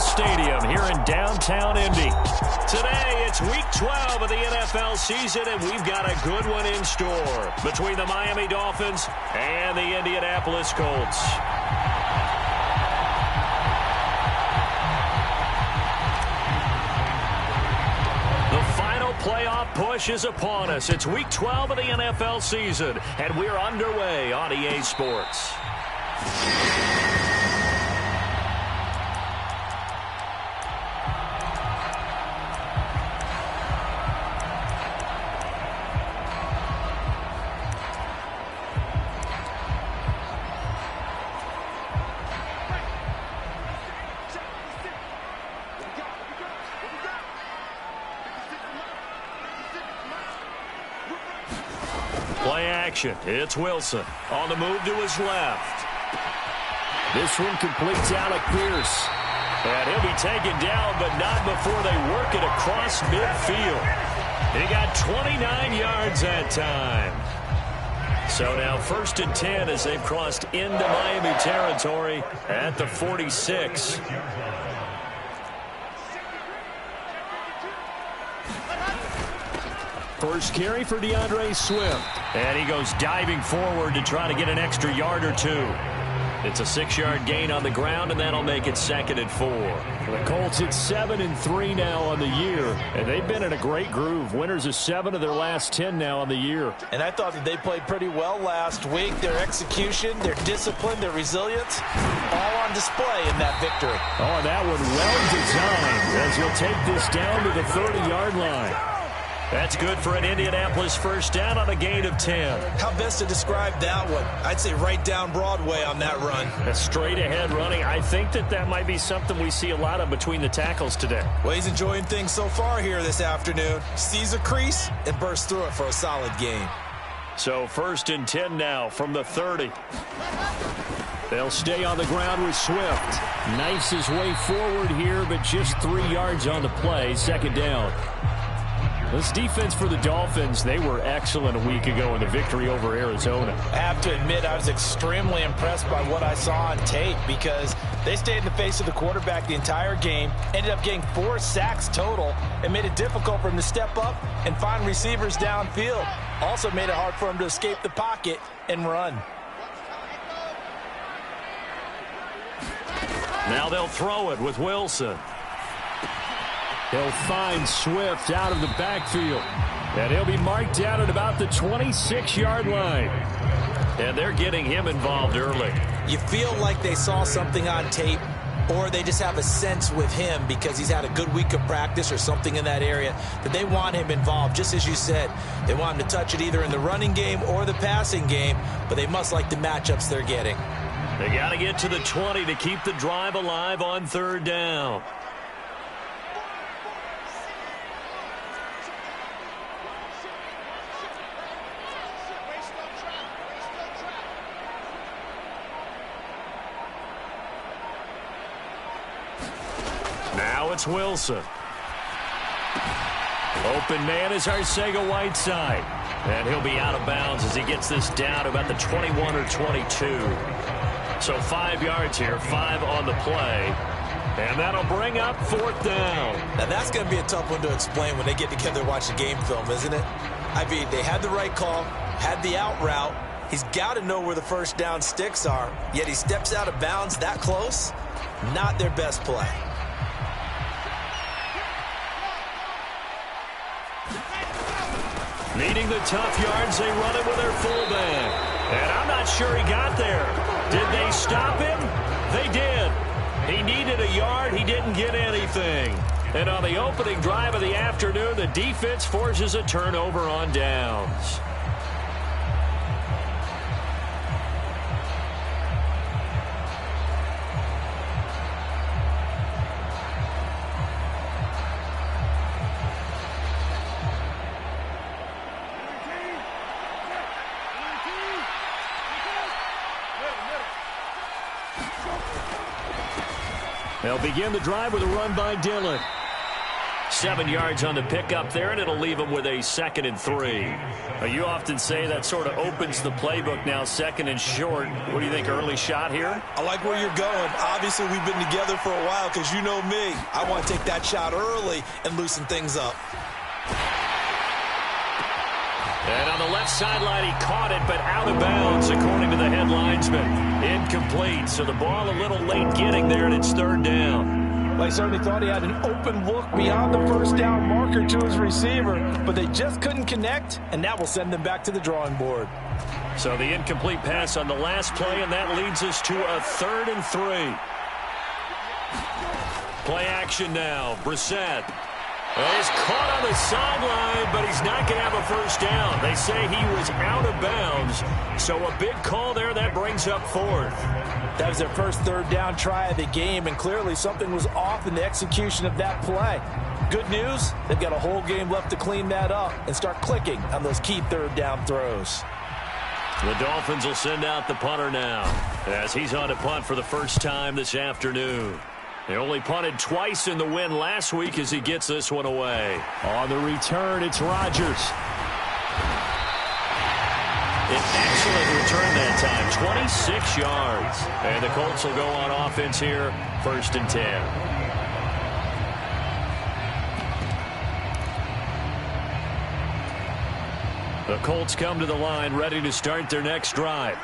Memorial Stadium here in downtown Indy. Today, it's Week 12 of the NFL season, and we've got a good one in store between the Miami Dolphins and the Indianapolis Colts. Playoff push is upon us. It's Week 12 of the NFL season, and we're underway on EA Sports. It's Wilson on the move to his left. This one completes Alec Pierce. And he'll be taken down, but not before they work it across midfield. He got 29 yards that time. So now 1st and 10 as they've crossed into Miami territory at the 46. First carry for DeAndre Swift. And he goes diving forward to try to get an extra yard or two. It's a 6-yard gain on the ground, and that'll make it 2nd and 4. The Colts at 7-3 now on the year, and they've been in a great groove. Winners of 7 of their last 10 now on the year. And I thought that they played pretty well last week. Their execution, their discipline, their resilience, all on display in that victory. Oh, that one well designed as he'll take this down to the 30-yard line. That's good for an Indianapolis first down on a gain of 10. How best to describe that one? I'd say right down Broadway on that run. A straight-ahead running. I think that might be something we see a lot of between the tackles today. Well, he's enjoying things so far here this afternoon. Sees a crease and bursts through it for a solid gain. So 1st and 10 now from the 30. They'll stay on the ground with Swift. Knifes his way forward here, but just 3 yards on the play. 2nd down. This defense for the Dolphins, they were excellent a week ago in the victory over Arizona. I have to admit, I was extremely impressed by what I saw on tape because they stayed in the face of the quarterback the entire game, ended up getting 4 sacks total, and made it difficult for him to step up and find receivers downfield. Also made it hard for him to escape the pocket and run. Now they'll throw it with Wilson. He'll find Swift out of the backfield. And he'll be marked down at about the 26-yard line. And they're getting him involved early. You feel like they saw something on tape, or they just have a sense with him because he's had a good week of practice or something in that area that they want him involved. Just as you said, they want him to touch it either in the running game or the passing game, but they must like the matchups they're getting. They got to get to the 20 to keep the drive alive on 3rd down. Now it's Wilson. Open man is Arcega-Whiteside. And he'll be out of bounds as he gets this down to about the 21 or 22. So 5 yards here, 5 on the play. And that'll bring up 4th down. Now that's going to be a tough one to explain when they get together and watch the game film, isn't it? I mean, they had the right call, had the out route. He's got to know where the first down sticks are, yet he steps out of bounds that close. Not their best play. Needing the tough yards, they run it with their fullback. And I'm not sure he got there. Did they stop him? They did. He needed a yard. He didn't get anything. And on the opening drive of the afternoon, the defense forces a turnover on downs. They'll begin the drive with a run by Dillon. 7 yards on the pickup there, and it'll leave them with a 2nd and 3. You often say that sort of opens the playbook now, 2nd and short. What do you think, early shot here? I like where you're going. Obviously, we've been together for a while because you know me. I want to take that shot early and loosen things up. And on the left sideline, he caught it, but out of bounds, according to the head linesman. Incomplete, so the ball a little late getting there, and it's 3rd down. Well, I certainly thought he had an open look beyond the first down marker to his receiver, but they just couldn't connect, and that will send them back to the drawing board. So the incomplete pass on the last play, and that leads us to a 3rd and 3. Play action now. Brissett. He's caught on the sideline, but he's not going to have a first down. They say he was out of bounds, so a big call there that brings up 4th. That was their first 3rd down try of the game, and clearly something was off in the execution of that play. Good news, they've got a whole game left to clean that up and start clicking on those key 3rd down throws. The Dolphins will send out the punter now, as he's on to punt for the first time this afternoon. They only punted twice in the win last week as he gets this one away. On the return, it's Rodgers. An excellent return that time, 26 yards. And the Colts will go on offense here, 1st and 10. The Colts come to the line, ready to start their next drive.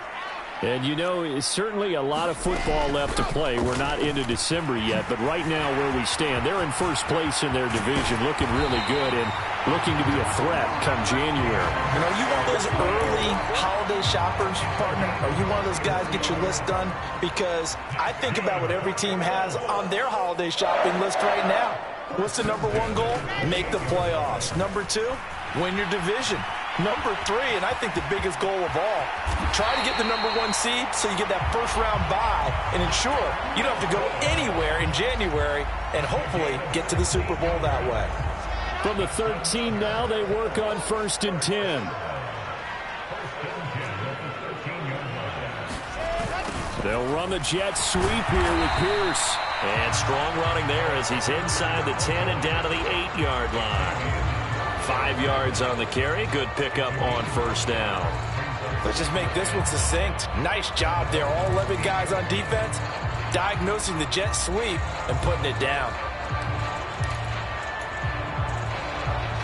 And, you know, it's certainly a lot of football left to play. We're not into December yet, but right now where we stand, they're in first place in their division, looking really good and looking to be a threat come January. You know, you one of those early holiday shoppers, partner? Are you one of those guys get your list done? Because I think about what every team has on their holiday shopping list right now. What's the number 1 goal? Make the playoffs. Number 2, win your division. Number 3, and I think the biggest goal of all, try to get the number 1 seed so you get that first-round bye and ensure you don't have to go anywhere in January and hopefully get to the Super Bowl that way. From the 13 now, they work on 1st and 10. They'll run the jet sweep here with Pierce. And strong running there as he's inside the 10 and down to the 8-yard line. 5 yards on the carry. Good pickup on 1st down. Let's just make this one succinct. Nice job there. All 11 guys on defense diagnosing the jet sweep and putting it down.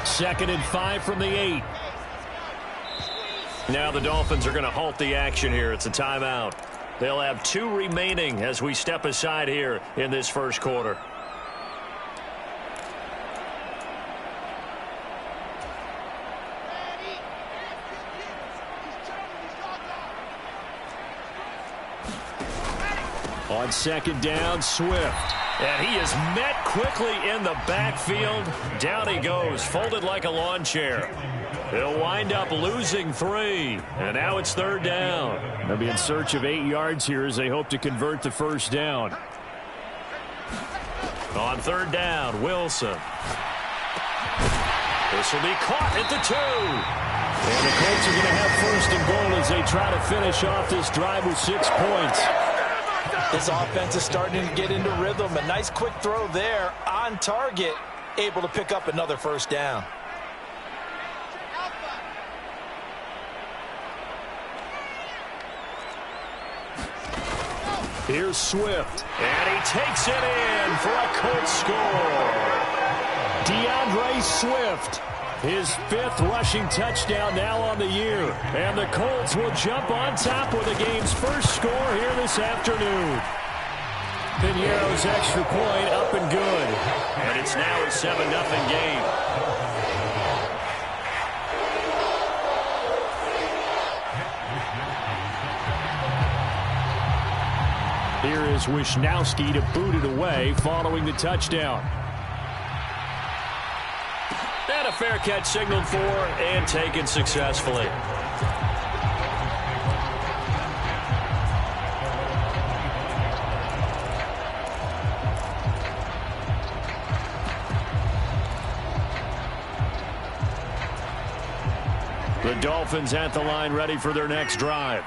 2nd and 5 from the 8. Now the Dolphins are going to halt the action here. It's a timeout. They'll have 2 remaining as we step aside here in this first quarter. On 2nd down, Swift. And he is met quickly in the backfield. Down he goes, folded like a lawn chair. He'll wind up losing 3. And now it's 3rd down. They'll be in search of 8 yards here as they hope to convert the first down. On 3rd down, Wilson. This will be caught at the 2. And the Colts are going to have 1st and goal as they try to finish off this drive with 6 points. This offense is starting to get into rhythm. A nice quick throw there on target, able to pick up another 1st down. Here's Swift, and he takes it in for a Colts score. DeAndre Swift, his 5th rushing touchdown now on the year. And the Colts will jump on top with the game's first score here this afternoon. Piñeiro's extra point up and good. And it's now a 7-0 game. Here is Wisnowski to boot it away following the touchdown. And a fair catch signaled for and taken successfully. The Dolphins at the line ready for their next drive.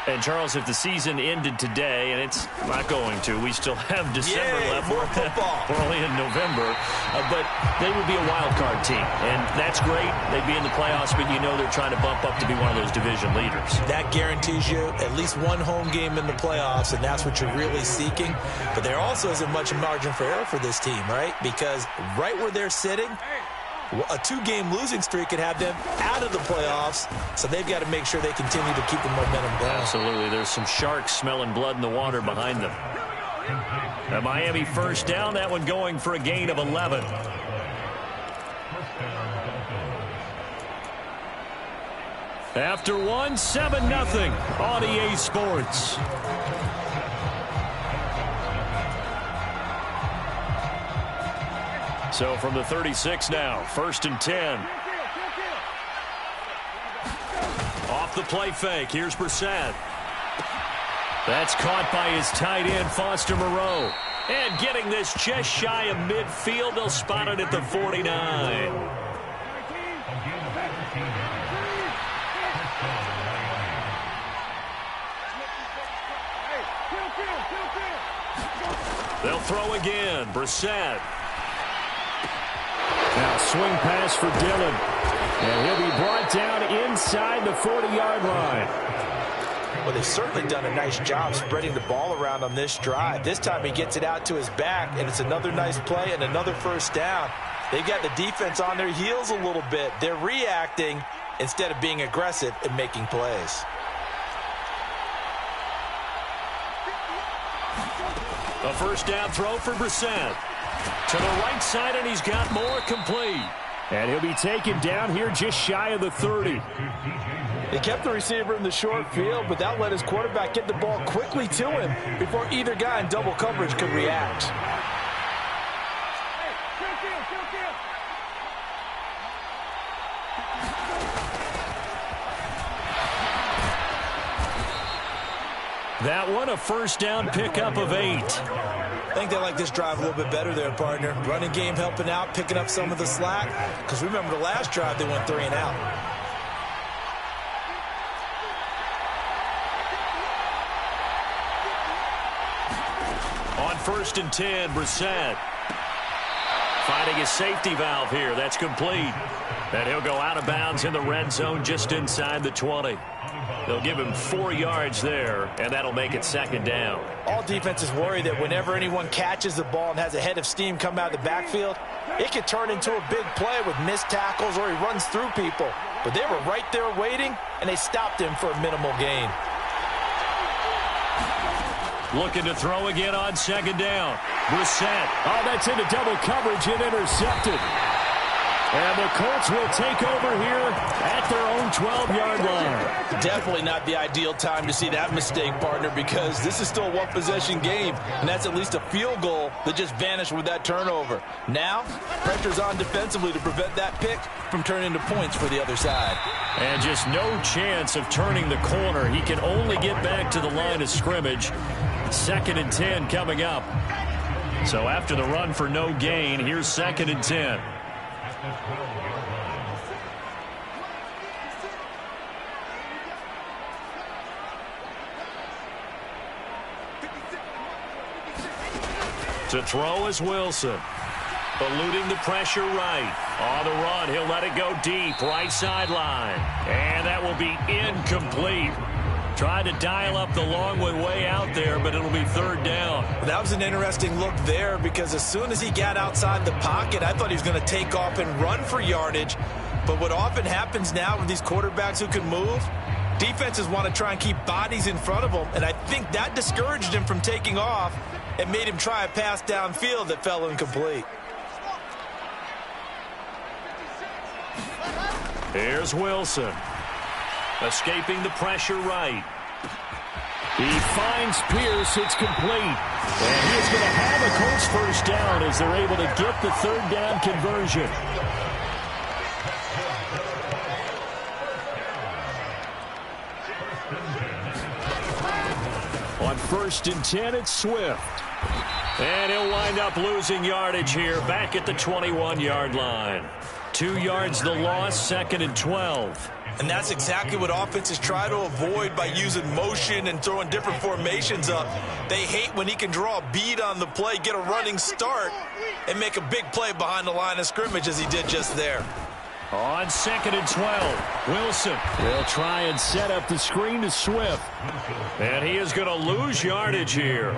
And, Charles, if the season ended today, and it's not going to, we still have December left. More football. We're only in November. But they would be a wild card team. And that's great. They'd be in the playoffs, but you know they're trying to bump up to be one of those division leaders. That guarantees you at least one home game in the playoffs, and that's what you're really seeking. But there also isn't much margin for error for this team, right? Because right where they're sitting, a 2-game losing streak could have them out of the playoffs, so they've got to make sure they continue to keep the momentum going. Absolutely. There's some sharks smelling blood in the water behind them. A Miami first down, that one going for a gain of 11. After one, 7-0 on EA Sports. So from the 36 now, 1st and 10. Off the play fake, here's Brissett. That's caught by his tight end, Foster Moreau. And getting this just shy of midfield, they'll spot it at the 49. They'll throw again, Brissett. Now swing pass for Dillon. And he'll be brought down inside the 40-yard line. Well, they've certainly done a nice job spreading the ball around on this drive. This time he gets it out to his back, and it's another nice play and another first down. They've got the defense on their heels a little bit. They're reacting instead of being aggressive and making plays. A first down throw for Brissett. To the right side, and he's got more, complete. And he'll be taken down here just shy of the 30. They kept the receiver in the short field, but that let his quarterback get the ball quickly to him before either guy in double coverage could react. That one, a first down pickup of 8. I think they like this drive a little bit better there, partner. Running game helping out, picking up some of the slack. Because remember the last drive, they went 3 and out. On 1st and 10, Brissett. Finding his safety valve here. That's complete. And he'll go out of bounds in the red zone just inside the 20. They'll give him 4 yards there, and that'll make it 2nd down. All defenses worry that whenever anyone catches the ball and has a head of steam come out of the backfield, it could turn into a big play with missed tackles or he runs through people. But they were right there waiting, and they stopped him for a minimal gain. Looking to throw again on 2nd down. Brissett. Oh, that's into double coverage and intercepted. And the Colts will take over here at their own 12-yard line. Definitely not the ideal time to see that mistake, partner, because this is still a one-possession game, and that's at least a field goal that just vanished with that turnover. Now, pressure's on defensively to prevent that pick from turning into points for the other side. And just no chance of turning the corner. He can only get back to the line of scrimmage. 2nd and 10 coming up. So after the run for no gain, here's 2nd and 10. To throw is Wilson. Eluding the pressure right. On the run, he'll let it go deep, right sideline. And that will be incomplete. Tried to dial up the long way out there, but it'll be 3rd down. That was an interesting look there because as soon as he got outside the pocket, I thought he was going to take off and run for yardage. But what often happens now with these quarterbacks who can move, defenses want to try and keep bodies in front of them, and I think that discouraged him from taking off and made him try a pass downfield that fell incomplete. Here's Wilson. Escaping the pressure right. He finds Pierce. It's complete. And he's going to have a Colts first down as they're able to get the 3rd down conversion. On 1st and 10, it's Swift. And he'll wind up losing yardage here back at the 21-yard line. 2 yards the loss, 2nd and 12. And that's exactly what offenses try to avoid by using motion and throwing different formations up. They hate when he can draw a bead on the play, get a running start, and make a big play behind the line of scrimmage as he did just there. On 2nd and 12, Wilson will try and set up the screen to Swift. And he is going to lose yardage here.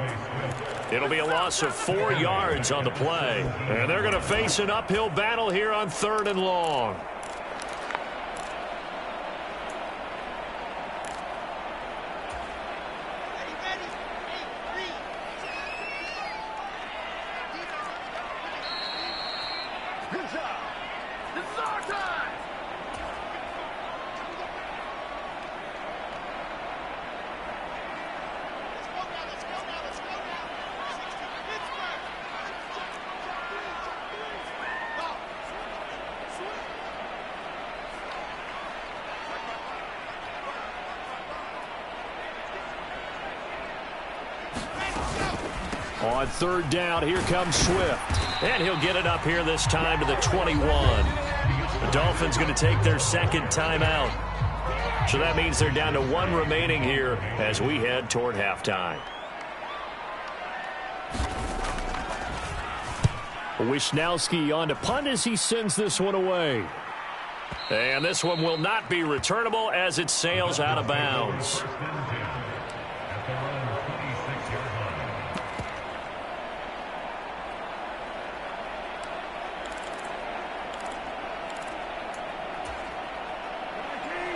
It'll be a loss of 4 yards on the play. And they're going to face an uphill battle here on 3rd and long. On 3rd down, here comes Swift. And he'll get it up here this time to the 21. The Dolphins going to take their 2nd timeout. So that means they're down to 1 remaining here as we head toward halftime. Wisnowski on to punt as he sends this one away. And this one will not be returnable as it sails out of bounds.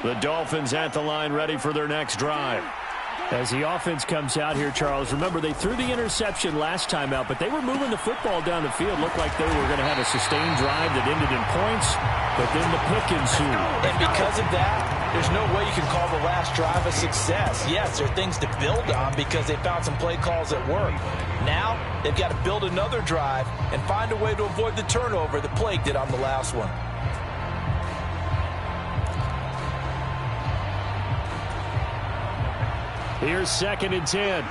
The Dolphins at the line ready for their next drive. As the offense comes out here, Charles, remember they threw the interception last time out, but they were moving the football down the field. Looked like they were going to have a sustained drive that ended in points, but then the pick ensued. And because of that, there's no way you can call the last drive a success. Yes, there are things to build on because they found some play calls that work. Now, they've got to build another drive and find a way to avoid the turnover that plagued it on the last one. Here's 2nd and 10.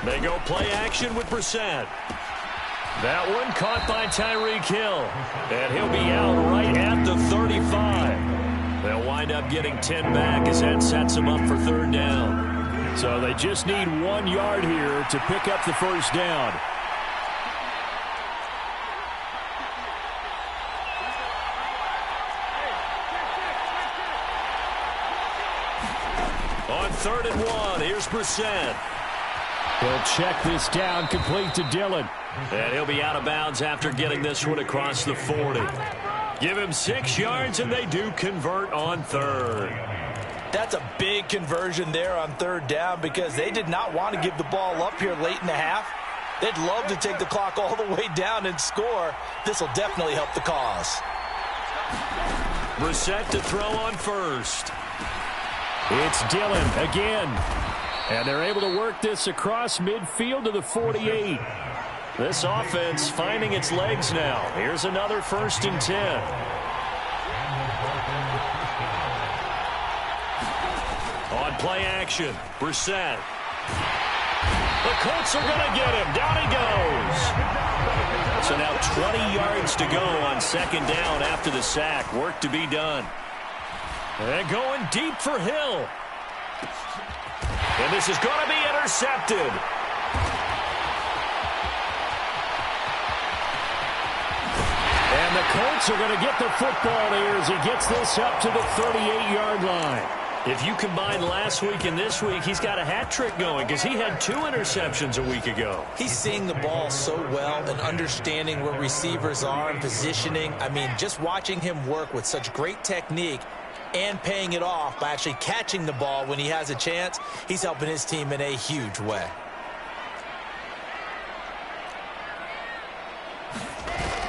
They go play action with Brissett. That one caught by Tyreek Hill. And he'll be out right at the 35. They'll wind up getting 10 back as that sets them up for 3rd down. So they just need 1 yard here to pick up the 1st down. On 3rd and 1, here's Brissett. He'll check this down, complete to Dillon. And he'll be out of bounds after getting this one across the 40. Give him 6 yards, and they do convert on 3rd. That's a big conversion there on 3rd down because they did not want to give the ball up here late in the half. They'd love to take the clock all the way down and score. This will definitely help the cause. Brissett to throw on 1st. It's Dillon again. And they're able to work this across midfield to the 48. This offense finding its legs now. Here's another 1st and 10. On play action, Brissett. The Colts are going to get him. Down he goes. So now 20 yards to go on 2nd down after the sack. Work to be done. And going deep for Hill. And this is going to be intercepted. And the Colts are going to get the football here as he gets this up to the 38-yard line. If you combine last week and this week, he's got a hat trick going because he had 2 interceptions a week ago. He's seeing the ball so well and understanding where receivers are and positioning. I mean, just watching him work with such great technique and paying it off by actually catching the ball when he has a chance, he's helping his team in a huge way.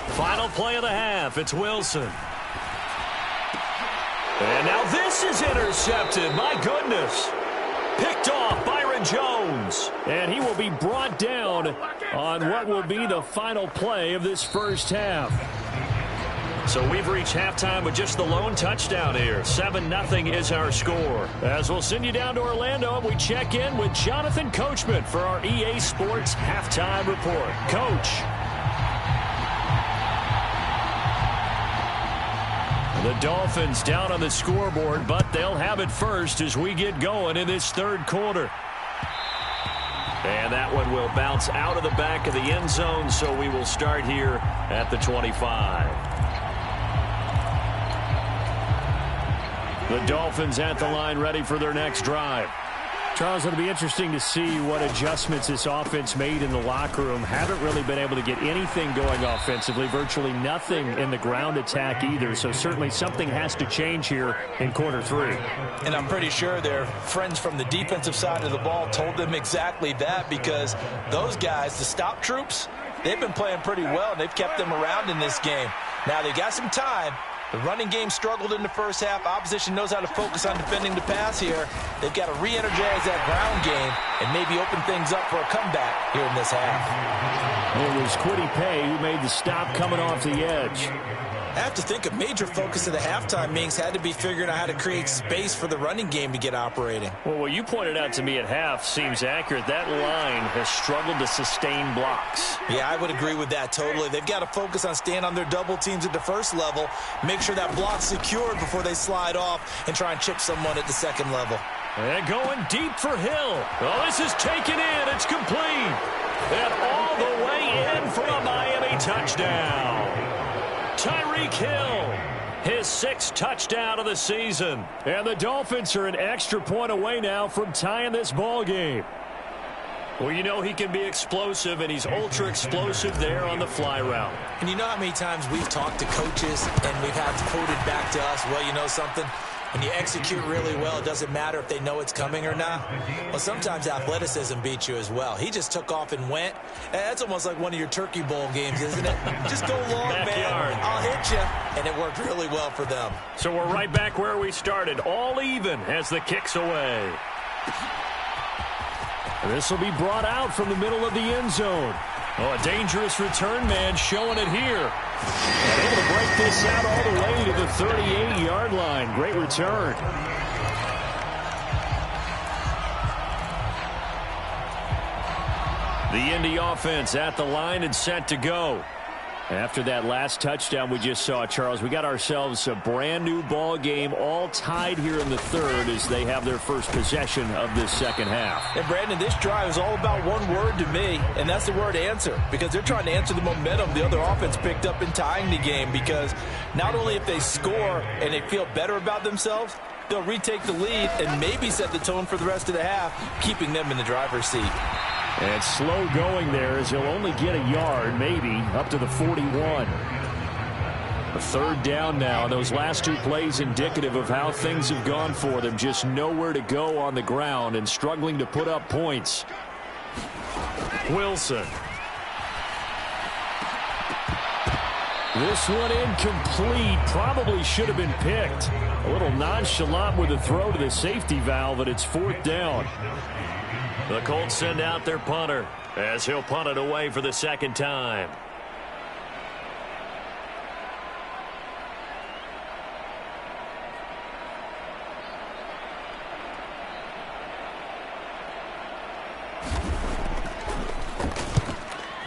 Final play of the half, it's Wilson. And now this is intercepted, my goodness. Picked off Byron Jones. And he will be brought down on what will be the final play of this 1st half. So we've reached halftime with just the lone touchdown here. 7-0 is our score. As we'll send you down to Orlando, we check in with Jonathan Coachman for our EA Sports Halftime Report. Coach. The Dolphins down on the scoreboard, but they'll have it first as we get going in this third quarter. And that one will bounce out of the back of the end zone, so we will start here at the 25. The Dolphins at the line ready for their next drive. Charles, it'll be interesting to see what adjustments this offense made in the locker room. Haven't really been able to get anything going offensively, virtually nothing in the ground attack either. So certainly something has to change here in quarter three. And I'm pretty sure their friends from the defensive side of the ball told them exactly that, because those guys, the stop troops, they've been playing pretty well, and they've kept them around in this game. Now they got some time. The running game struggled in the first half. Opposition knows how to focus on defending the pass here. They've got to re-energize that ground game and maybe open things up for a comeback here in this half. It was Kwity Paye who made the stop coming off the edge. I have to think a major focus of the halftime meetings had to be figuring out how to create space for the running game to get operating. Well, what you pointed out to me at half seems accurate. That line has struggled to sustain blocks. Yeah, I would agree with that totally. They've got to focus on staying on their double teams at the first level, make sure that block's secured before they slide off and try and chip someone at the second level. And going deep for Hill. Oh, this is taken in. It's complete. And all the way in for a Miami touchdown. Tyreek Hill, his 6th touchdown of the season. And the Dolphins are an extra point away now from tying this ball game. Well, you know he can be explosive, and he's ultra explosive there on the fly route. And you know how many times we've talked to coaches and we've had quoted back to us, well, you know something? When you execute really well, it doesn't matter if they know it's coming or not. Well, sometimes athleticism beats you as well. He just took off and went. That's almost like one of your Turkey Bowl games, isn't it? Just go long, Backyard. man. I'll hit you. And it worked really well for them. So we're right back where we started, all even as the kick's away. This will be brought out from the middle of the end zone. Oh, a dangerous return man showing it here. And able to break this out all the way to the 38-yard line. Great return. The Indy offense at the line and set to go. After that last touchdown we just saw, Charles, we got ourselves a brand new ball game, all tied here in the third as they have their first possession of this second half. And Brandon, this drive is all about one word to me, and that's the word answer, because they're trying to answer the momentum the other offense picked up in tying the game, because not only if they score and they feel better about themselves, they'll retake the lead and maybe set the tone for the rest of the half, keeping them in the driver's seat. And slow going there as he'll only get a yard, maybe, up to the 41. A third down now. Those last two plays indicative of how things have gone for them. Just nowhere to go on the ground and struggling to put up points. Wilson. This one incomplete. Probably should have been picked. A little nonchalant with a throw to the safety valve, but it's 4th down. The Colts send out their punter as he'll punt it away for the second time.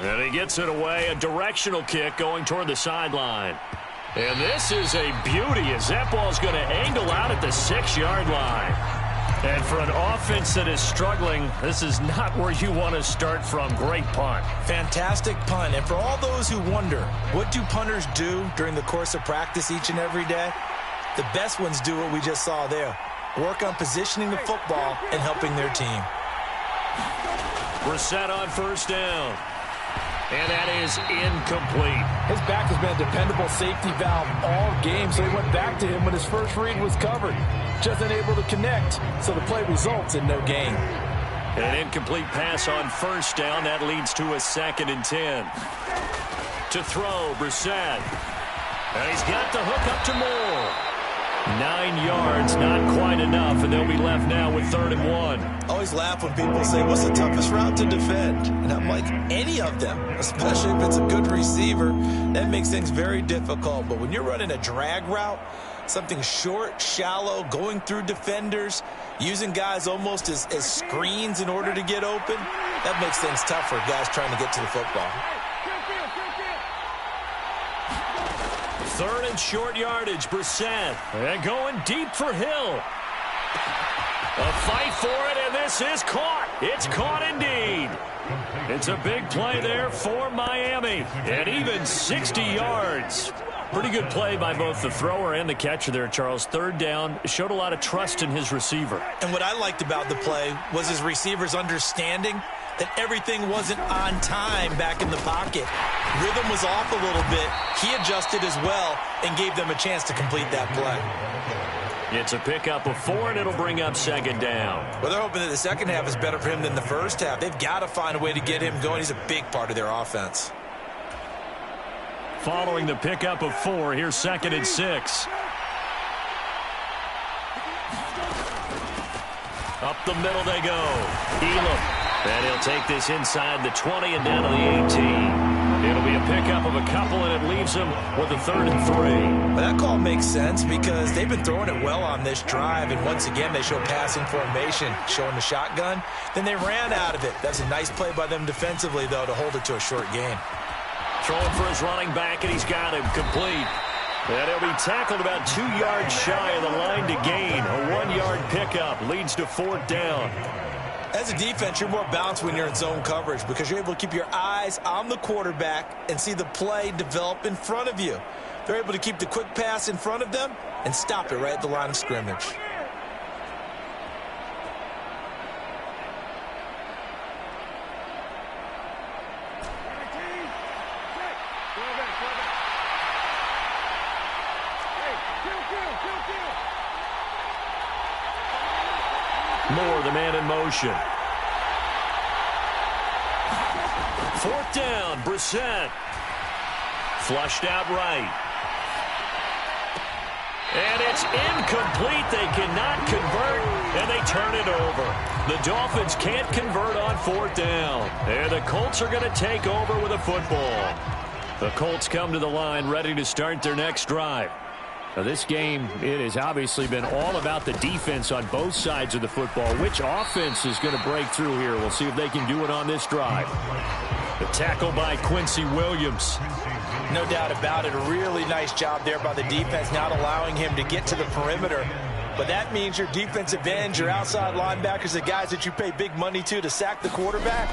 And he gets it away, a directional kick going toward the sideline. And this is a beauty as that ball's going to angle out at the 6-yard line. And for an offense that is struggling, this is not where you want to start from. Great punt. Fantastic punt. And for all those who wonder, what do punters do during the course of practice each and every day? The best ones do what we just saw there. Work on positioning the football and helping their team. We're set on first down. And that is incomplete. His back has been a dependable safety valve all game, so he went back to him when his first read was covered. Just unable to connect, so the play results in no gain. An incomplete pass on first down. That leads to a 2nd and 10. To throw, Brissett. And he's got the hook up to Moore. 9 yards, not quite enough, and they'll be left now with 3rd and 1. I always laugh when people say, what's the toughest route to defend? And I'm like, any of them, especially if it's a good receiver. That makes things very difficult. But when you're running a drag route, something short, shallow, going through defenders, using guys almost as screens in order to get open, that makes things tough for guys trying to get to the football. Third and short yardage, Brissett. And going deep for Hill. A fight for it, and this is caught. It's caught indeed. It's a big play there for Miami. And even 60 yards. Pretty good play by both the thrower and the catcher there, Charles. Third down, showed a lot of trust in his receiver. And what I liked about the play was his receiver's understanding that everything wasn't on time back in the pocket. Rhythm was off a little bit. He adjusted as well and gave them a chance to complete that play. It's a pickup of 4, and it'll bring up second down. Well, they're hoping that the second half is better for him than the first half. They've got to find a way to get him going. He's a big part of their offense. Following the pickup of 4, here's 2nd and 6. Up the middle they go. Elam. And he'll take this inside the 20 and down to the 18. It'll be a pickup of a couple, and it leaves him with a 3rd and 3. But that call makes sense because they've been throwing it well on this drive, and once again they show passing formation, showing the shotgun. Then they ran out of it. That's a nice play by them defensively, though, to hold it to a short gain. Throwing for his running back, and he's got him complete. And he'll be tackled about 2 yards shy of the line to gain. A 1-yard pickup leads to 4th down. As a defense, you're more balanced when you're in zone coverage because you're able to keep your eyes on the quarterback and see the play develop in front of you. They're able to keep the quick pass in front of them and stop it right at the line of scrimmage. Moore, the man in motion. 4th down, Brissett. Flushed out right. And it's incomplete. They cannot convert, and they turn it over. The Dolphins can't convert on 4th down. And the Colts are going to take over with a football. The Colts come to the line ready to start their next drive. Now, this game, it has obviously been all about the defense on both sides of the football. Which offense is going to break through here? We'll see if they can do it on this drive. The tackle by Quincy Williams. No doubt about it. A really nice job there by the defense, not allowing him to get to the perimeter. But that means your defensive ends, your outside linebackers, the guys that you pay big money to sack the quarterback,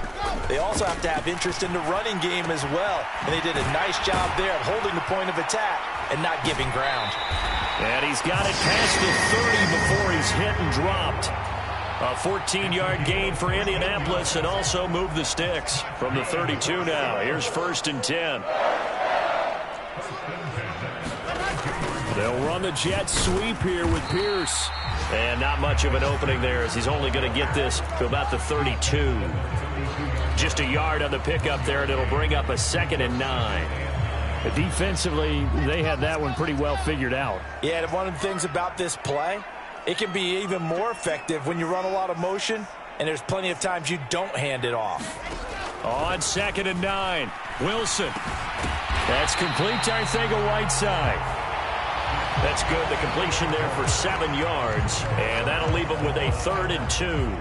they also have to have interest in the running game as well. And they did a nice job there of holding the point of attack and not giving ground. And he's got it past the 30 before he's hit and dropped. A 14-yard gain for Indianapolis, and also move the sticks from the 32 now. Here's 1st and 10. They'll run the jet sweep here with Pierce. And not much of an opening there as he's only going to get this to about the 32. Just a yard on the pickup there, and it'll bring up a 2nd and 9. Defensively, they had that one pretty well figured out. Yeah, and one of the things about this play, it can be even more effective when you run a lot of motion, and there's plenty of times you don't hand it off. On 2nd and 9, Wilson. That's complete to Arcega-Whiteside. That's good. The completion there for 7 yards, and that'll leave him with a 3rd and 2.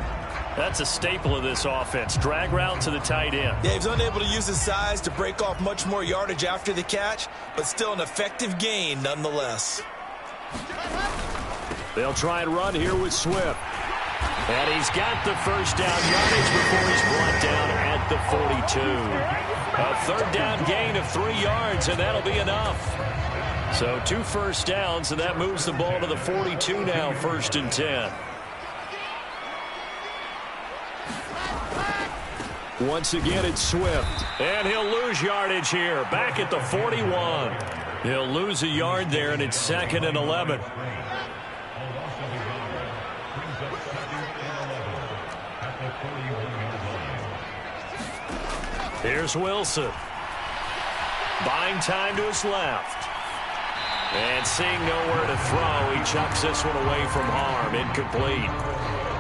That's a staple of this offense. Drag route to the tight end. Yeah, he's unable to use his size to break off much more yardage after the catch, but still an effective gain nonetheless. They'll try and run here with Swift. And he's got the first down yardage before he's brought down at the 42. A 3rd down gain of 3 yards, and that'll be enough. So 2 first downs, and that moves the ball to the 42 now, 1st and 10. Once again, it's Swift. And he'll lose yardage here, back at the 41. He'll lose a yard there, and it's 2nd and 11. Here's Wilson. Buying time to his left. And seeing nowhere to throw, he chucks this one away from harm. Incomplete.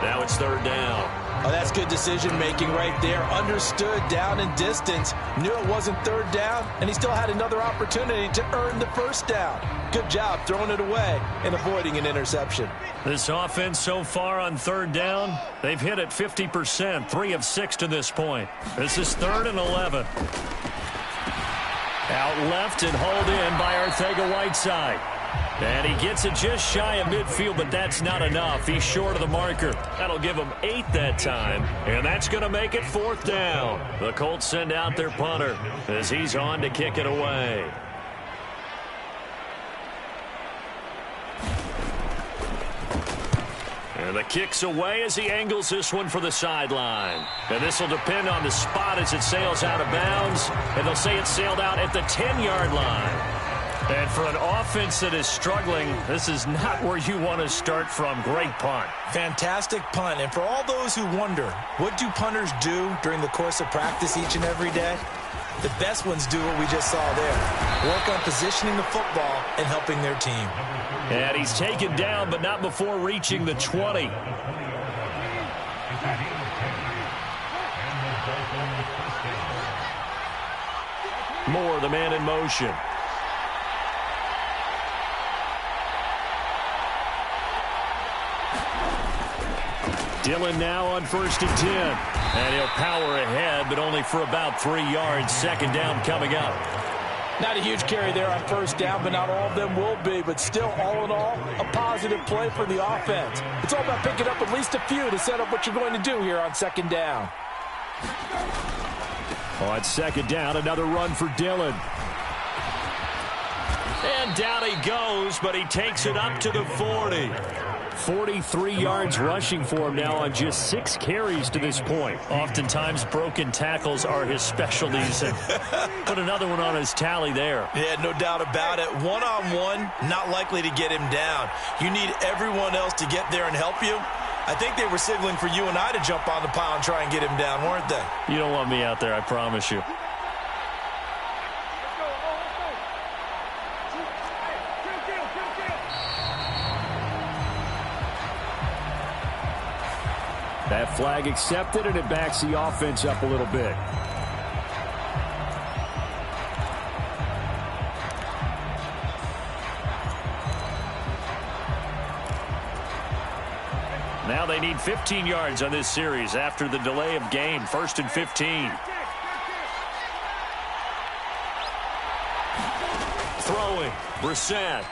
Now it's 3rd down. Oh, that's good decision-making right there. Understood down and distance. Knew it wasn't 3rd down, and he still had another opportunity to earn the 1st down. Good job throwing it away and avoiding an interception. This offense so far on 3rd down, they've hit it 50%, 3 of 6 to this point. This is 3rd and 11. Out left and hauled in by Arcega-Whiteside. And he gets it just shy of midfield, but that's not enough. He's short of the marker. That'll give him 8 that time, and that's going to make it 4th down. The Colts send out their punter as he's on to kick it away. And the kick's away as he angles this one for the sideline. And this will depend on the spot as it sails out of bounds. And they'll say it sailed out at the 10-yard line. And for an offense that is struggling, this is not where you want to start from. Great punt. Fantastic punt. And for all those who wonder, what do punters do during the course of practice each and every day? The best ones do what we just saw there. Work on positioning the football and helping their team. And he's taken down, but not before reaching the 20. Moore, the man in motion. Dillon now on 1st and 10. And he'll power ahead, but only for about 3 yards. 2nd down coming up. Not a huge carry there on 1st down, but not all of them will be. But still, all in all, a positive play for the offense. It's all about picking up at least a few to set up what you're going to do here on 2nd down. On 2nd down, another run for Dillon. And down he goes, but he takes it up to the 40. 43 yards rushing for him now on just 6 carries to this point. Oftentimes, broken tackles are his specialties. And put another one on his tally there. Yeah, no doubt about it. One-on-one, not likely to get him down. You need everyone else to get there and help you. I think they were signaling for you and I to jump on the pile and try and get him down, weren't they? You don't want me out there, I promise you. That flag accepted, and it backs the offense up a little bit. Now they need 15 yards on this series after the delay of game. 1st and 15. Throwing, Brissett.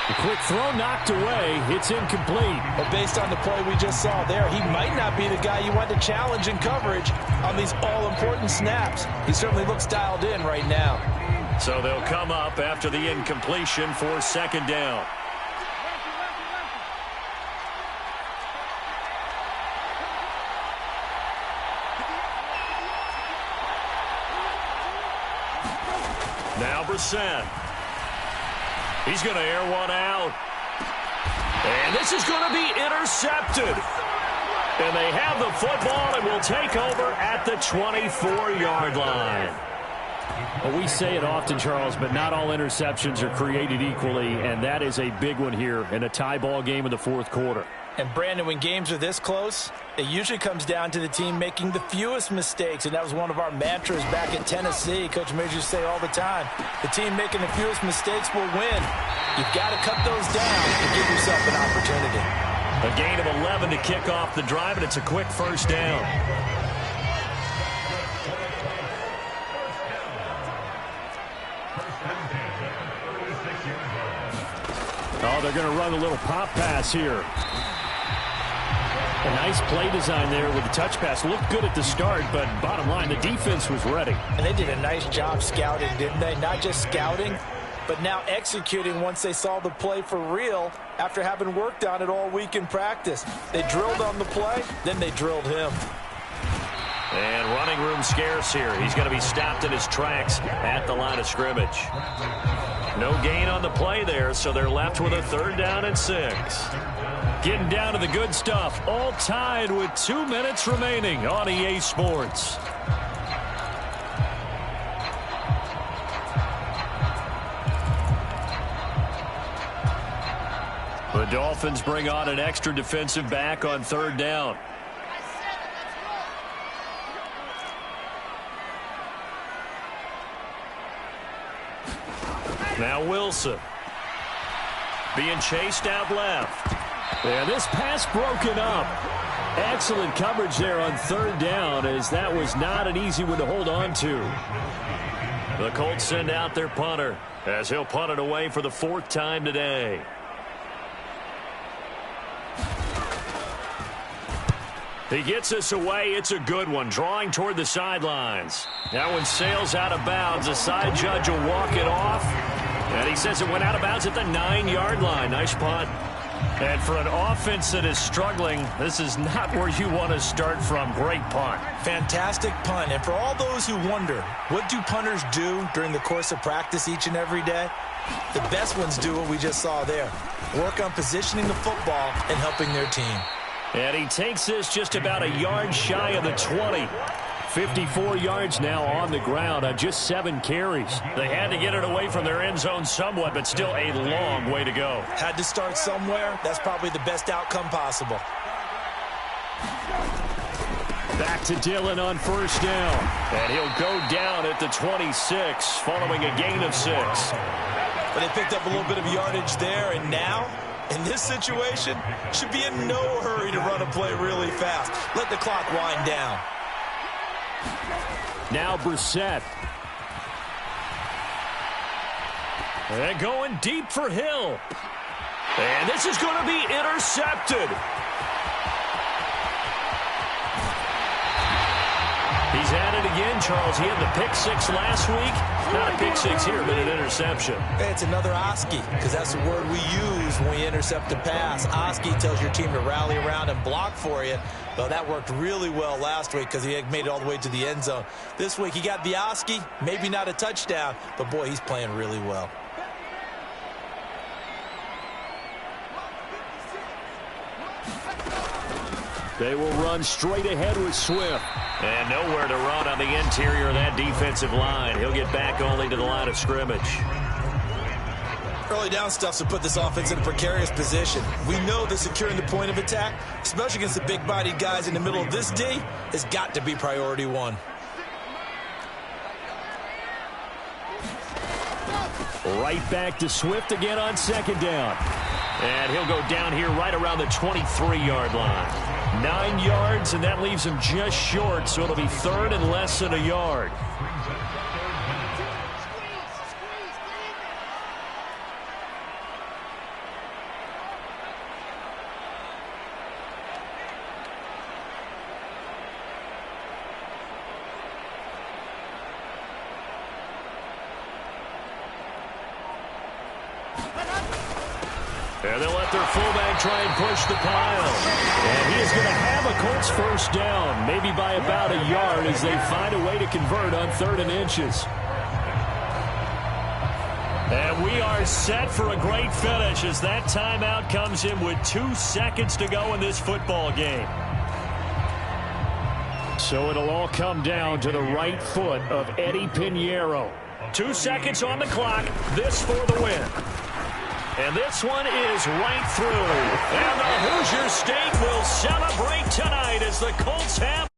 The quick throw knocked away. It's incomplete. But based on the play we just saw there, he might not be the guy you want to challenge in coverage on these all-important snaps. He certainly looks dialed in right now. So they'll come up after the incompletion for 2nd down. Now Brissett. He's going to air one out. And this is going to be intercepted. And they have the football and will take over at the 24-yard line. Well, we say it often, Charles, but not all interceptions are created equally, and that is a big one here in a tie ball game in the 4th quarter. And, Brandon, when games are this close, it usually comes down to the team making the fewest mistakes, and that was one of our mantras back at Tennessee. Coach Majors used to say all the time, the team making the fewest mistakes will win. You've got to cut those down and give yourself an opportunity. A gain of 11 to kick off the drive, and it's a quick 1st down. Oh, they're going to run a little pop pass here. A nice play design there with the touch pass. Looked good at the start, but bottom line, the defense was ready. And they did a nice job scouting, didn't they? Not just scouting, but now executing once they saw the play for real after having worked on it all week in practice. They drilled on the play, then they drilled him. And running room scarce here. He's going to be stopped in his tracks at the line of scrimmage. No gain on the play there, so they're left with a 3rd down and 6. Getting down to the good stuff. All tied with 2 minutes remaining on EA Sports. The Dolphins bring on an extra defensive back on 3rd down. Now Wilson. Being chased out left. And this pass broken up. Excellent coverage there on third down, as that was not an easy one to hold on to. The Colts send out their punter as he'll punt it away for the 4th time today. He gets us away. It's a good one, drawing toward the sidelines. That one sails out of bounds. The side judge will walk it off. And he says it went out of bounds at the 9-yard line. Nice punt. And for an offense that is struggling, this is not where you want to start from. Great punt. Fantastic punt. And for all those who wonder, what do punters do during the course of practice each and every day? The best ones do what we just saw there. Work on positioning the football and helping their team. And he takes this just about a yard shy of the 20. 54 yards now on the ground on just 7 carries. They had to get it away from their end zone somewhat, but still a long way to go. Had to start somewhere. That's probably the best outcome possible. Back to Dillon on first down. And he'll go down at the 26, following a gain of 6. But they picked up a little bit of yardage there, and now, in this situation, should be in no hurry to run a play really fast. Let the clock wind down. Now Brissett. And going deep for Hill. And this is going to be intercepted. He's at it again, Charles. He had the pick 6 last week. Not a pick 6 here, but an interception. Hey, it's another Oski, because that's the word we use when we intercept a pass. Oski tells your team to rally around and block for you. Well, that worked really well last week because he had made it all the way to the end zone. This week, he got the Oski, maybe not a touchdown, but boy, he's playing really well. They will run straight ahead with Swift. And nowhere to run on the interior of that defensive line. He'll get back only to the line of scrimmage. Early down stuffs will put this offense in a precarious position. We know that securing the point of attack, especially against the big-bodied guys in the middle of this D, has got to be priority 1. Right back to Swift again on second down. And he'll go down here right around the 23-yard line. 9 yards, and that leaves him just short, so it'll be 3rd and less than a yard. And they'll let their fullback try and push the pile. And he is going to have a Colts first down, maybe by about a yard, as they find a way to convert on 3rd and inches. And we are set for a great finish as that timeout comes in with 2 seconds to go in this football game. So it'll all come down to the right foot of Eddie Pinheiro. 2 seconds on the clock. This for the win. And this one is right through. And the Hoosier State will celebrate tonight as the Colts have